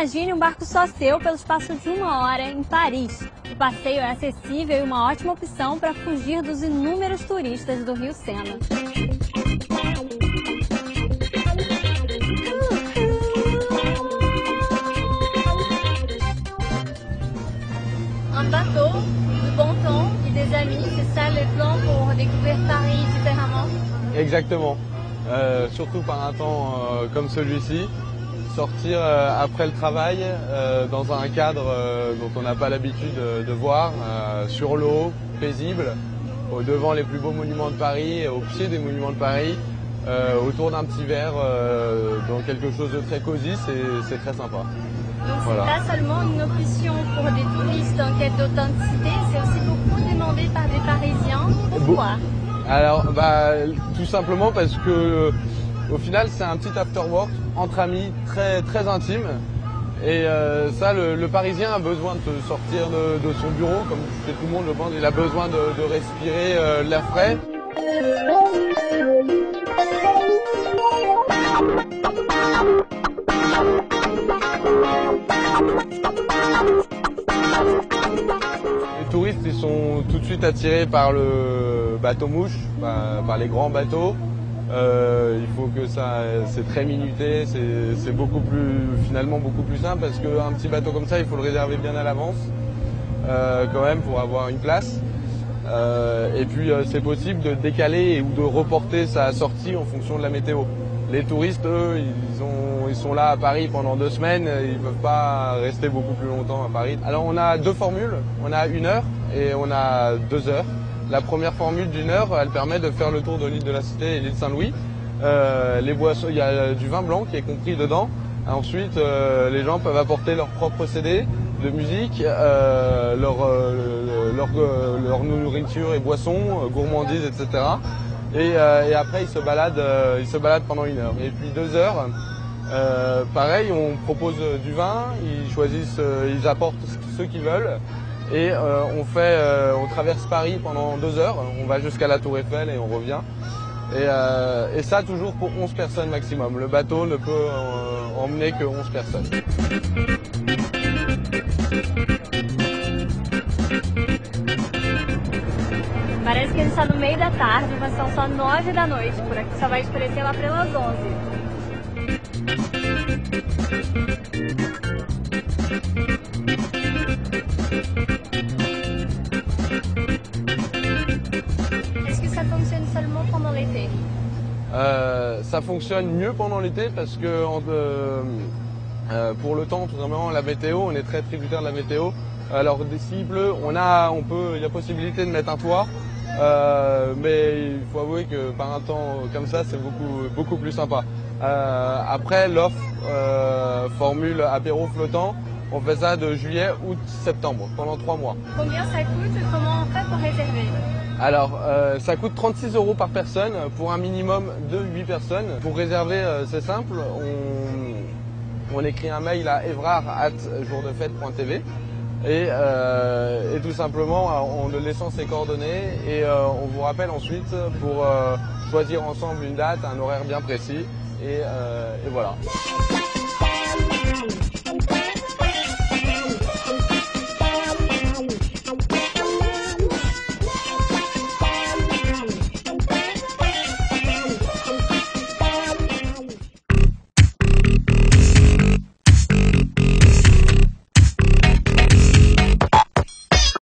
Imagine um barco só seu pelo espaço de 1 hora em Paris. O passeio é acessível e uma ótima opção para fugir dos inúmeros turistas do Rio Sena. Un bateau, de bon temps et des amis, c'est ça le plan pour découvrir Paris différemment? Exactement, surtout par un temps comme celui-ci, sortir après le travail dans un cadre dont on n'a pas l'habitude de voir, sur l'eau, paisible, devant les plus beaux monuments de Paris, au pied des monuments de Paris, autour d'un petit verre, dans quelque chose de très cosy, c'est très sympa. Donc Voilà. c'est pas seulement une option pour des touristes en quête d'authenticité, c'est aussi beaucoup demandé par des Parisiens. Pourquoi? Alors, tout simplement parce que au final, c'est un petit after work entre amis, très très intime. Et ça, le Parisien a besoin de sortir de son bureau, comme c'est tout le monde, je pense. Il a besoin de respirer l'air frais. Les touristes, ils sont tout de suite attirés par le bateau-mouche, par les grands bateaux. Il faut que c'est très minuté, c'est finalement beaucoup plus simple parce qu'un petit bateau comme ça, il faut le réserver bien à l'avance, quand même, pour avoir une place. Et puis c'est possible de décaler ou de reporter sa sortie en fonction de la météo. Les touristes, eux, ils sont là à Paris pendant 2 semaines, ils ne peuvent pas rester beaucoup plus longtemps à Paris. Alors on a 2 formules, on a 1 heure et on a 2 heures. La première formule d'1 heure, elle permet de faire le tour de l'île de la Cité et l'île Saint-Louis. Les boissons, il y a du vin blanc qui est compris dedans. Ensuite, les gens peuvent apporter leur propre CD de musique, leur nourriture et boissons, gourmandises, etc. Et après, ils se baladent pendant 1 heure. Et puis 2 heures, pareil, on propose du vin, ils apportent ce qu'ils veulent. Et on traverse Paris pendant 2 heures, on va jusqu'à la Tour Eiffel et on revient. Et ça toujours pour 11 personnes maximum. Le bateau ne peut emmener que 11 personnes. Parece que ele está no meio da tarde, mas são só 9 da noite por aqui, só vai escurecer lá pelas 11. Est-ce que ça fonctionne seulement pendant l'été? Ça fonctionne mieux pendant l'été parce que pour le temps, tout simplement, la météo, on est très tributaire de la météo. Alors s'il pleut, il y a possibilité de mettre un toit, mais il faut avouer que par un temps comme ça, c'est beaucoup plus sympa. Après l'offre formule apéro flottant, on fait ça de juillet, août, septembre, pendant 3 mois. Combien ça coûte et comment on fait pour réserver? Alors, ça coûte 36 € par personne pour un minimum de 8 personnes. Pour réserver, c'est simple, on écrit un mail à evrard@jourdefête.tv et tout simplement en laissant ses coordonnées et on vous rappelle ensuite pour choisir ensemble une date, un horaire bien précis et voilà.